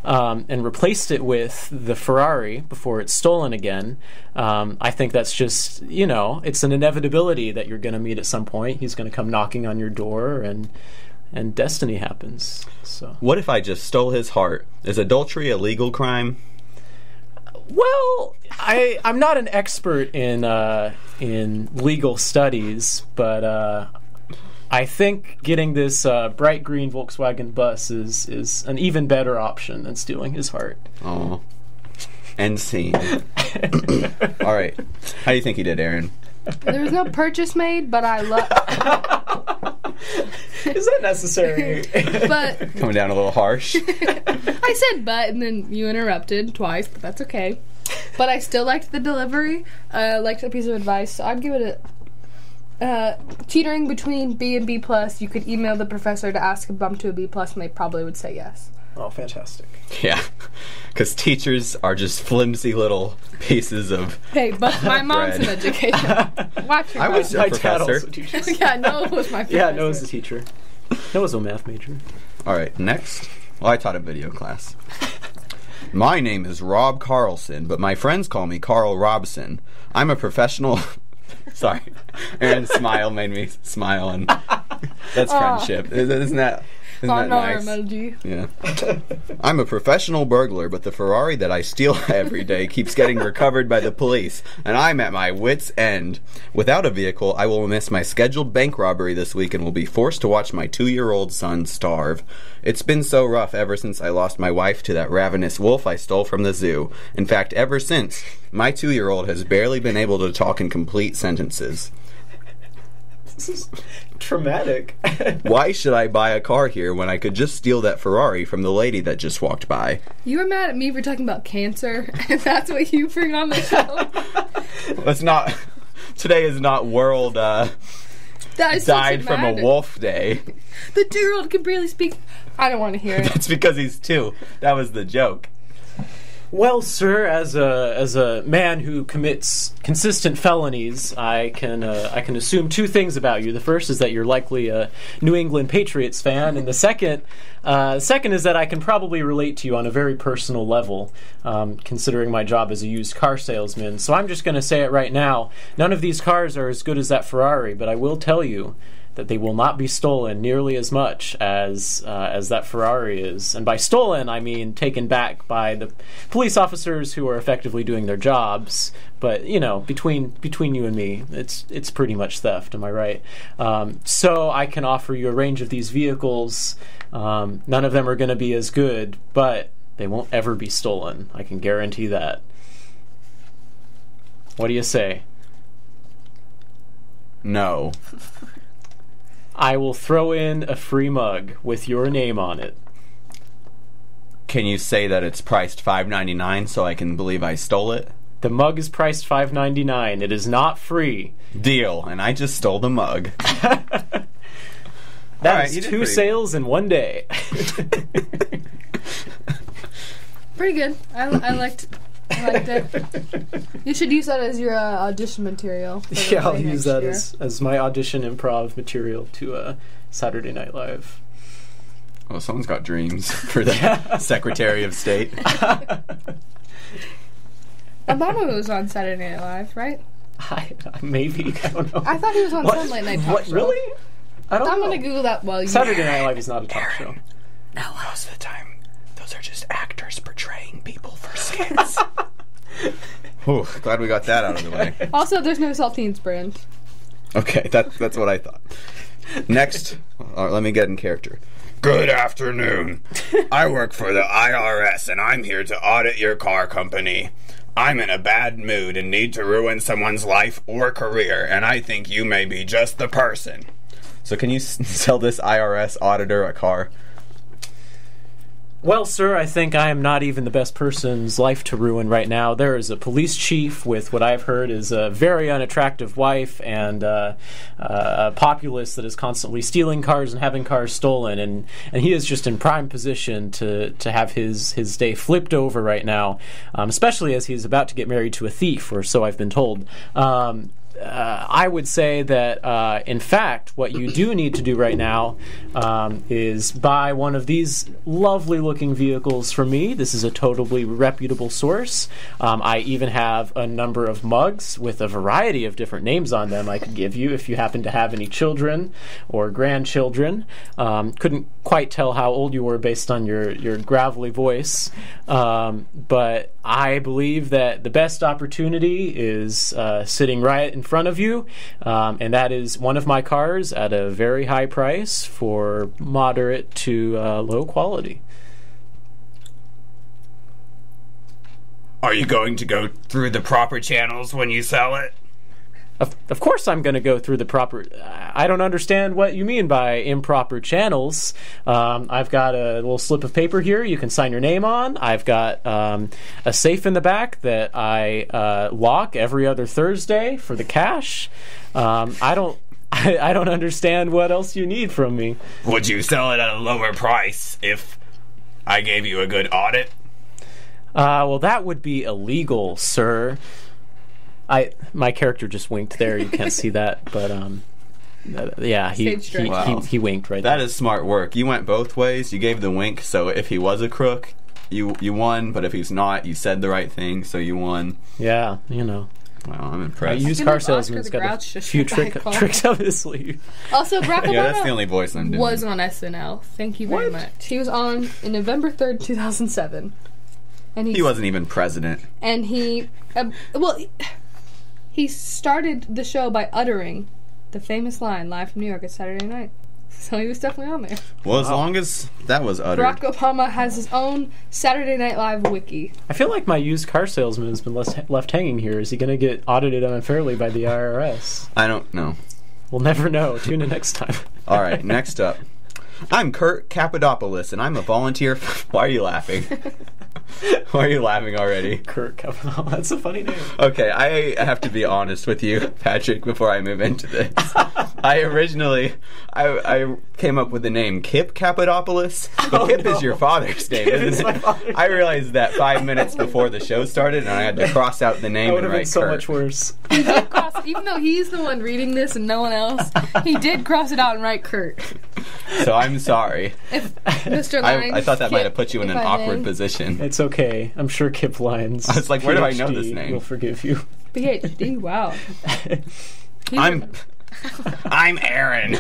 and replaced it with the Ferrari before it's stolen again, I think that's just, it's an inevitability that you're going to meet at some point. He's going to come knocking on your door, and destiny happens. So, what if I just stole his heart? Is adultery a legal crime? Well, I'm not an expert in legal studies, but I think getting this bright green Volkswagen bus is an even better option than stealing his heart. Oh, end scene. All right, how do you think he did, Aaron? There was no purchase made, but I love. Is that necessary? But coming down a little harsh. I said but, and then you interrupted twice, but that's okay. But I still liked the delivery. Liked the piece of advice. So I'd give it a teetering between B and B+. You could email the professor to ask a bump to a B+, and they probably would say yes. Oh, fantastic. Yeah, because teachers are just flimsy little pieces of Hey, but my mom's an educator. Watch your I was mouth. a professor. Yeah, Noah was my professor. Yeah, Noah's a teacher. Noah's a math major. All right, next. Well, I taught a video class. My name is Rob Carlson, but my friends call me Carl Robson. I'm a professional... Sorry. Aaron's smile made me smile, and that's friendship. Isn't that nice? Emoji. Yeah. I'm a professional burglar, but the Ferrari that I steal every day keeps getting recovered by the police, and I'm at my wit's end. Without a vehicle, I will miss my scheduled bank robbery this week and will be forced to watch my 2-year-old son starve. It's been so rough ever since I lost my wife to that ravenous wolf I stole from the zoo. In fact, ever since, my 2-year-old has barely been able to talk in complete sentences. This is traumatic. Why should I buy a car here when I could just steal that Ferrari from the lady that just walked by? You were mad at me for talking about cancer, and that's what you bring on the show? Let's not... Today is not World Died from a Wolf Day. The 2-year-old can barely speak. I don't want to hear it. That's because he's 2. That was the joke. Well, sir, as a man who commits consistent felonies, I can assume 2 things about you. The first is that you're likely a New England Patriots fan, and the second is that I can probably relate to you on a very personal level, considering my job as a used car salesman. So I'm just going to say it right now. None of these cars are as good as that Ferrari, but I will tell you that they will not be stolen nearly as much as that Ferrari is. And by stolen, I mean taken back by the police officers who are effectively doing their jobs. But, between you and me, it's pretty much theft, am I right? So I can offer you a range of these vehicles. None of them are going to be as good, but they won't ever be stolen. I can guarantee that. What do you say? No. I will throw in a free mug with your name on it. Can you say that it's priced $5.99 so I can believe I stole it? The mug is priced $5.99. It is not free. Deal, and I just stole the mug. That is 2 sales in one day. Pretty good. I liked it. You should use that as your audition material. Yeah, I'll use that as my audition improv material to Saturday Night Live. Well, someone's got dreams for the Secretary of State. Obama was on Saturday Night Live, right? Maybe. I don't know. I thought he was on some late night talk show. Really? I don't know. I'm going to Google that while you... Saturday Night Live is not a talk show. No, most of the time, those are just actors portraying people for skits. Whew, glad we got that out of the way. Also, there's no Saltines brand. Okay, that's what I thought. Next, let me get in character. Good afternoon. I work for the IRS, and I'm here to audit your car company. I'm in a bad mood and need to ruin someone's life or career, and I think you may be just the person. So can you sell this IRS auditor a car? Well, sir, I think I am not even the best person's life to ruin right now. There is a police chief with what I've heard is a very unattractive wife and a populace that is constantly stealing cars and having cars stolen, and he is just in prime position to have his day flipped over right now, especially as he's about to get married to a thief, or so I've been told. I would say that, in fact, what you do need to do right now is buy one of these lovely-looking vehicles from me. This is a totally reputable source. I even have a number of mugs with a variety of different names on them I could give you if you happen to have any children or grandchildren. Couldn't quite tell how old you were based on your gravelly voice, but I believe that the best opportunity is sitting right in front of you, and that is one of my cars at a very high price for moderate to low quality. Are you going to go through the proper channels when you sell it? Of course I'm going to go through the proper... I don't understand what you mean by improper channels. I've got a little slip of paper here you can sign your name on. I've got a safe in the back that I lock every other Thursday for the cash. I don't understand what else you need from me. Would you sell it at a lower price if I gave you a good audit? Well, that would be illegal, sir. My character just winked there. You can't see that, but yeah, he winked right there. That is smart work. You went both ways. You gave the wink, so if he was a crook, you won. But if he's not, you said the right thing, so you won. Yeah, you know. Wow, I'm impressed. Used car salesman's got a few tricks up his sleeve. Also, Barack Obama that's the only voice I'm doing. Was on SNL. Thank you very much. He was on in November 3rd, 2007. And he wasn't even president. And he... He started the show by uttering the famous line, live from New York, it's Saturday night. So he was definitely on there. Well, as long as that was uttered. Barack Obama has his own Saturday Night Live wiki. I feel like my used car salesman has been left hanging here. Is he going to get audited unfairly by the IRS? I don't know. We'll never know. Tune in next time. All right, next up. I'm Kurt Cappadopoulos, and I'm a volunteer... Why are you laughing? Why are you laughing already? Kurt Cappadopoulos. That's a funny name. Okay, I have to be honest with you, Patrick, before I move into this. I originally came up with the name Kip Cappadopoulos, but Kip is your father's name, isn't it? I realized that 5 minutes before the show started, and I had to cross out the name and write Kurt. So much worse. He did cross, even though he's the one reading this and no one else, he did cross it out and write Kurt. So I'm sorry. If Mr. Lyons, I thought that might have put you in an awkward position. It's okay. I'm sure Kip Lyons. I was like, where do I know this name? Will forgive you. PhD, wow. I'm Aaron.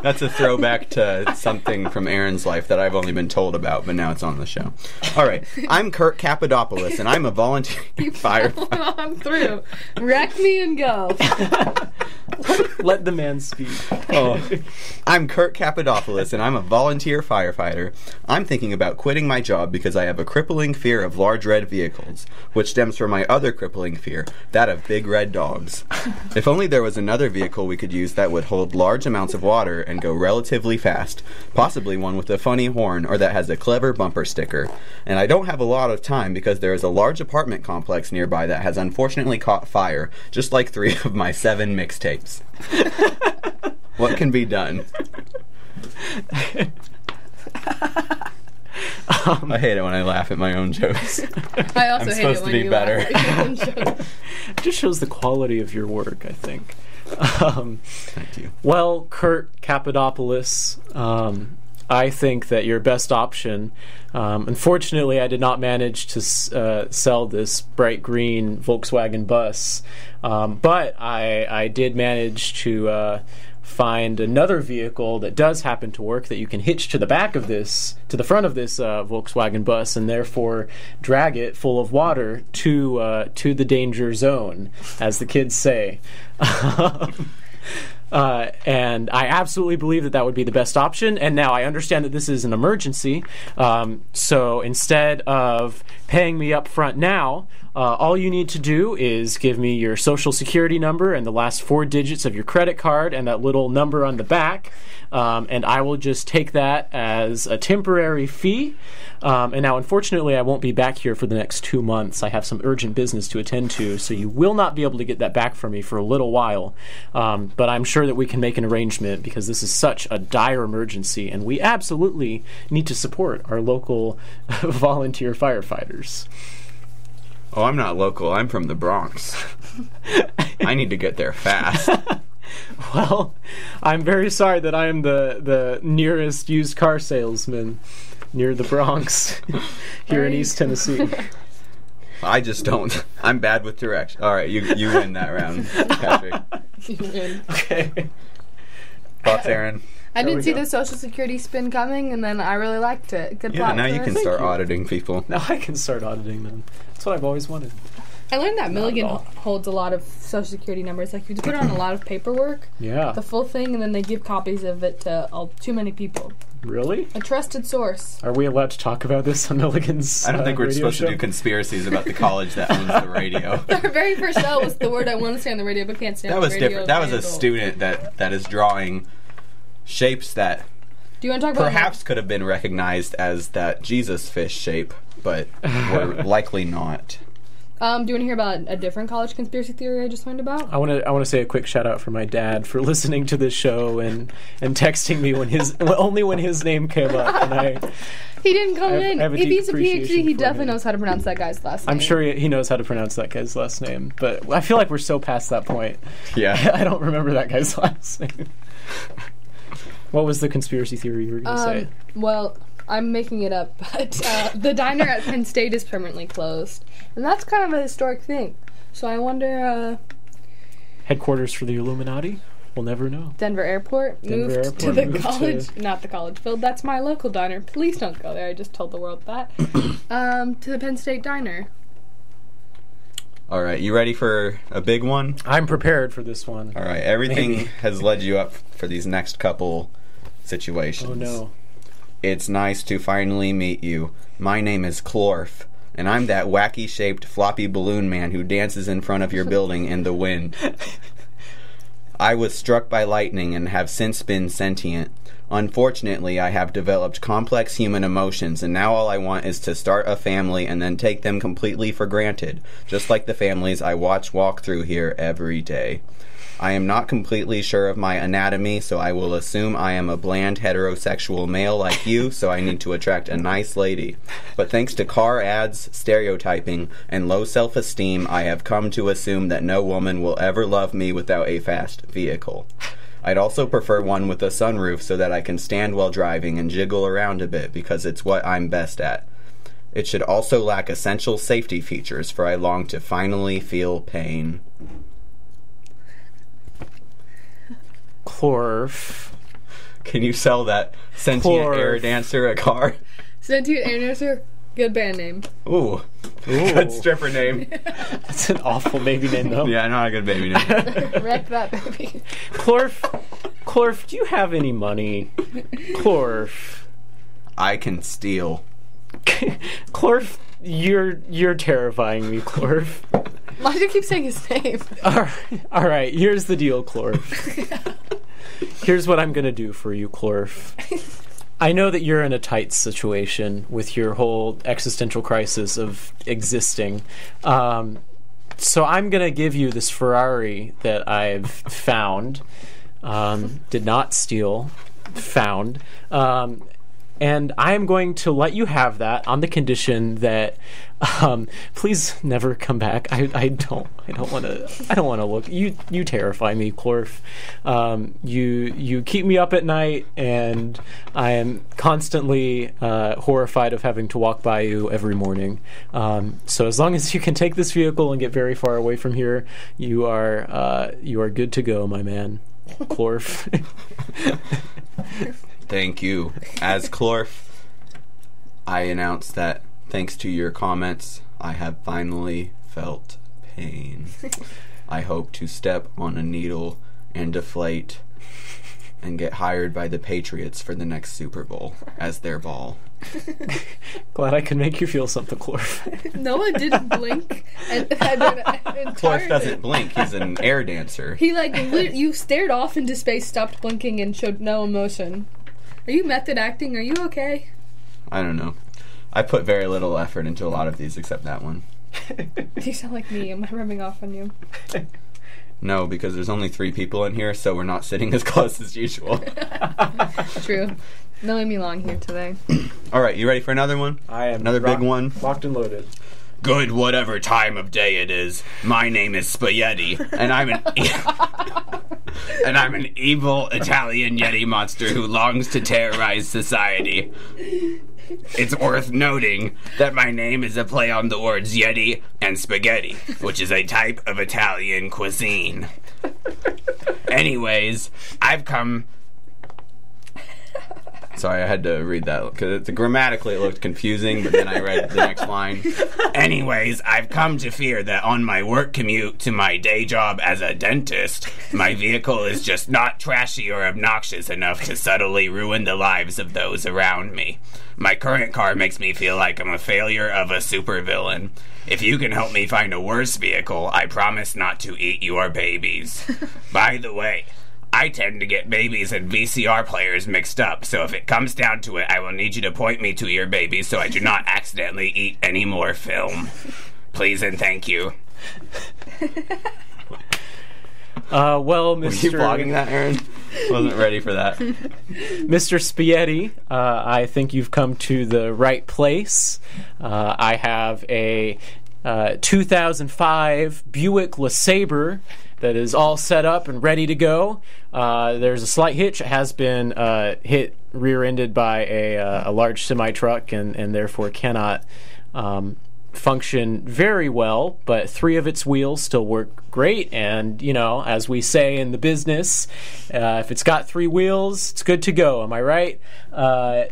That's a throwback to something from Aaron's life that I've only been told about, but now it's on the show. All right. I'm Kurt Cappadopoulos, and I'm a volunteer firefighter. I'm through. Wreck me and go. Let the man speak. Oh. I'm Kurt Cappadopoulos, and I'm a volunteer firefighter. I'm thinking about quitting my job because I have a crippling fear of large red vehicles, which stems from my other crippling fear, that of big red dogs. If only there was another vehicle we could use that would hold large amounts of water and go relatively fast, possibly one with a funny horn or that has a clever bumper sticker. And I don't have a lot of time because there is a large apartment complex nearby that has unfortunately caught fire, just like 3 of my 7 mixtapes. What can be done? I hate it when I laugh at my own jokes. I also I'm hate supposed it when to be you better. laugh at your own jokes. It just shows the quality of your work, I think. Thank you. Well, Kurt Cappadopoulos, I think that your best option... unfortunately, I did not manage to sell this bright green Volkswagen bus, but I did manage to find another vehicle that does happen to work that you can hitch to the front of this Volkswagen bus, and therefore drag it full of water to the danger zone, as the kids say. And I absolutely believe that would be the best option. And now I understand that this is an emergency. So instead of paying me up front now, all you need to do is give me your social security number and the last 4 digits of your credit card and that little number on the back. And I will just take that as a temporary fee. And now, unfortunately, I won't be back here for the next 2 months. I have some urgent business to attend to, so you will not be able to get that back from me for a little while. But I'm sure that we can make an arrangement because this is such a dire emergency, and we absolutely need to support our local volunteer firefighters. Oh, I'm not local. I'm from the Bronx. I need to get there fast. Well, I'm very sorry that I am the nearest used car salesman near the Bronx here in East Tennessee. I just don't. I'm bad with direction. All right, you win that round, Patrick. You win. Okay. Thoughts, Aaron? I didn't see the Social Security spin coming, and then I really liked it. Good plot. Now you can start auditing people. Now I can start auditing them. That's what I've always wanted. I learned that Milligan holds a lot of Social Security numbers. Like, you have to put it on a lot of paperwork. Yeah. The full thing, and then they give copies of it to too many people. Really? A trusted source. Are we allowed to talk about this on Milligan's I don't think we're supposed show? to do conspiracies about the college that owns the radio. Their very first show was the word I want to say on the radio, but can't say on the radio. That was different. That was a student that is drawing shapes that do you want to talk about perhaps could have been recognized as that Jesus fish shape, but were likely not. Do you want to hear about a different college conspiracy theory I just learned about? I want to say a quick shout out for my dad for listening to this show and texting me only when his name came up, and he didn't come in. If he's a PhD, he definitely knows how to pronounce that guy's last name. I'm sure he knows how to pronounce that guy's last name, but I feel like we're so past that point. Yeah. I don't remember that guy's last name. What was the conspiracy theory you were going to say? Well, I'm making it up, but the diner at Penn State is permanently closed. And that's kind of a historic thing. So I wonder... Headquarters for the Illuminati? We'll never know. Denver Airport moved to the college... Not the college field. That's my local diner. Please don't go there. I just told the world that. To the Penn State diner. All right, you ready for a big one? I'm prepared for this one. All right, everything has led you up for these next couple situations. Oh, no. It's nice to finally meet you. My name is Clorf, and I'm that wacky-shaped floppy balloon man who dances in front of your building in the wind. I was struck by lightning and have since been sentient. Unfortunately, I have developed complex human emotions, and now all I want is to start a family and then take them completely for granted, just like the families I watch walk through here every day. I am not completely sure of my anatomy, so I will assume I am a bland heterosexual male like you, so I need to attract a nice lady. But thanks to car ads, stereotyping, and low self-esteem, I have come to assume that no woman will ever love me without a fast vehicle. I'd also prefer one with a sunroof so that I can stand while driving and jiggle around a bit because it's what I'm best at. It should also lack essential safety features, for I long to finally feel pain. Clorf. Can you sell that sentient air dancer a car? Sentient air dancer? Good band name. Ooh. Good stripper name. That's an awful baby name, though. Yeah, not a good baby name. Wreck that baby. Clorf, do you have any money? Clorf. I can steal. Clorf, you're terrifying me, Clorf. Why do you keep saying his name? All right, here's the deal, Clorf. Here's what I'm going to do for you, Clorf. I know that you're in a tight situation with your whole existential crisis of existing. So I'm going to give you this Ferrari that I've found. Did not steal. Found. And I am going to let you have that on the condition that please never come back. I don't want to look. You terrify me, Clorf. You keep me up at night, and I am constantly horrified of having to walk by you every morning. So as long as you can take this vehicle and get very far away from here, you are good to go, my man, Clorf. Thank you. As Clorf, I announce that thanks to your comments, I have finally felt pain. I hope to step on a needle and deflate and get hired by the Patriots for the next Super Bowl as their ball. Glad I could make you feel something, Clorf. Noah didn't blink. And Clorf doesn't blink. He's an air dancer. He you stared off into space, stopped blinking, and showed no emotion. Are you method acting? Are you okay? I don't know. I put very little effort into a lot of these except that one. You sound like me. Am I rubbing off on you? No, because there's only 3 people in here, so we're not sitting as close as usual. True. Knowing me long here today. All right, you ready for another one? I am. Another big one? Locked and loaded. Good whatever time of day it is. My name is Spaghetti, and I'm an evil Italian Yeti monster who longs to terrorize society. It's worth noting that my name is a play on the words Yeti and spaghetti, which is a type of Italian cuisine. Anyways, I've come... Sorry, I had to read that because grammatically it looked confusing, but then I read the next line. Anyways, I've come to fear that on my work commute to my day job as a dentist, my vehicle is just not trashy or obnoxious enough to subtly ruin the lives of those around me. My current car makes me feel like I'm a failure of a supervillain. If you can help me find a worse vehicle, I promise not to eat your babies. By the way, I tend to get babies and VCR players mixed up, so if it comes down to it, I will need you to point me to your babies so I do not accidentally eat any more film. Please and thank you. Well, Mr. Were you vlogging that, Aaron? Wasn't ready for that. Mr. Spaghetti, I think you've come to the right place. I have a 2005 Buick LeSabre that is all set up and ready to go. There's a slight hitch. It has been hit rear-ended by a large semi-truck and therefore cannot function very well, but 3 of its wheels still work great. And, you know, as we say in the business, if it's got 3 wheels, it's good to go. Am I right?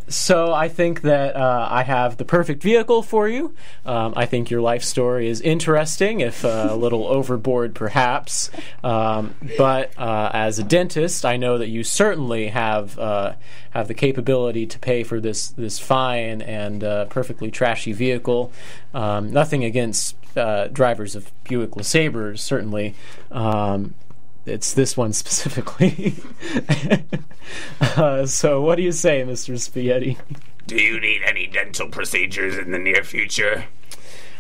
So I think that I have the perfect vehicle for you. I think your life story is interesting, if a little overboard perhaps. But as a dentist, I know that you certainly have the capability to pay for this fine and perfectly trashy vehicle. Nothing against drivers of Buick LeSabres, certainly. It's this one specifically. So what do you say, Mr. Spaghetti? Do you need any dental procedures in the near future?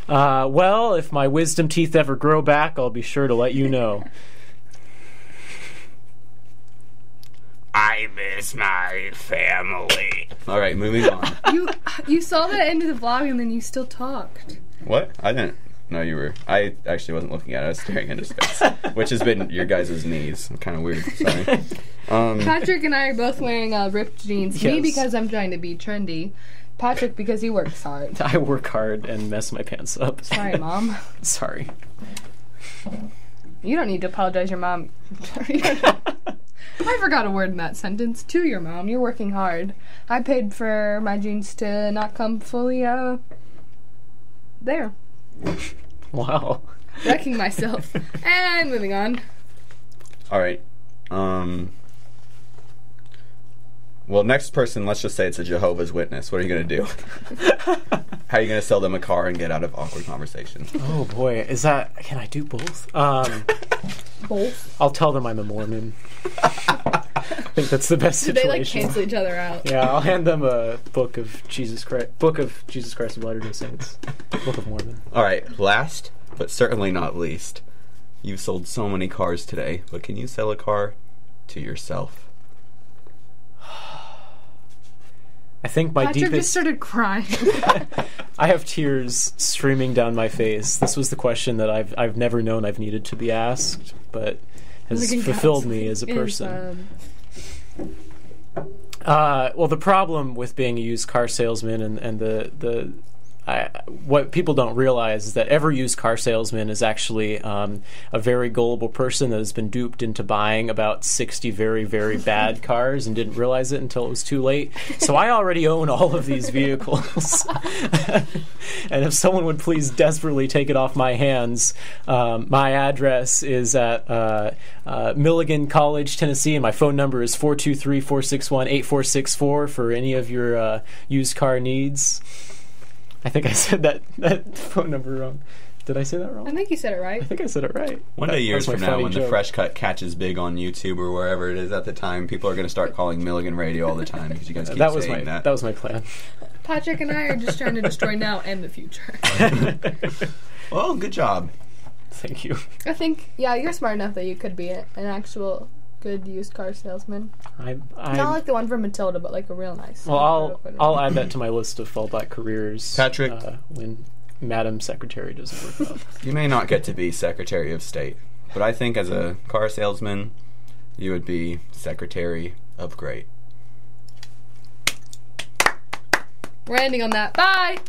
Well, if my wisdom teeth ever grow back, I'll be sure to let you know. I miss my family. All right, moving on. You saw the end of the vlog and then you still talked. What? I didn't know you were. I actually wasn't looking at it. I was staring into space, which has been your guys' knees. Kind of weird. Sorry. Patrick and I are both wearing ripped jeans. Yes. Me because I'm trying to be trendy. Patrick because he works hard. I work hard and mess my pants up. Sorry, Mom. Sorry. You don't need to apologize, your mom. I forgot a word in that sentence. To your mom, you're working hard. I paid for my jeans to not come fully, there. Wow. Wrecking myself. And moving on. All right. Well, next person, let's just say it's a Jehovah's Witness. What are you going to do? How are you going to sell them a car and get out of awkward conversation? Oh, boy. Can I do both? Both? I'll tell them I'm a Mormon. I think that's the best situation. They, cancel each other out. Yeah, I'll hand them a Book of Jesus Christ of Latter-day Saints. Book of Mormon. All right, last, but certainly not least. You've sold so many cars today, but can you sell a car to yourself? I think my Patrick deepest... just started crying. I have tears streaming down my face. This was the question that I've never known I've needed to be asked, but has fulfilled me as a person. Well, the problem with being a used car salesman and the what people don't realize is that every used car salesman is actually a very gullible person that has been duped into buying about 60 very, very bad cars and didn't realize it until it was too late. So I already own all of these vehicles. And if someone would please desperately take it off my hands, my address is at Milligan College, Tennessee, and my phone number is 423-461-8464 for any of your used car needs. I think I said that phone number wrong. Did I say that wrong? I think you said it right. I think I said it right. One day years from now, when the Fresh Cut catches big on YouTube or wherever it is at the time, people are going to start calling Milligan Radio all the time because you guys keep saying that. That was my plan. Patrick and I are just trying to destroy now and the future. Well, good job. Thank you. I think, you're smart enough that you could be an actual good used car salesman. Not like the one from Matilda, but like a real nice. Well, I'll add that to my list of fallback careers. Patrick, when Madam Secretary doesn't work out. You may not get to be Secretary of State, but I think as a car salesman, you would be Secretary of Great. We're ending on that. Bye!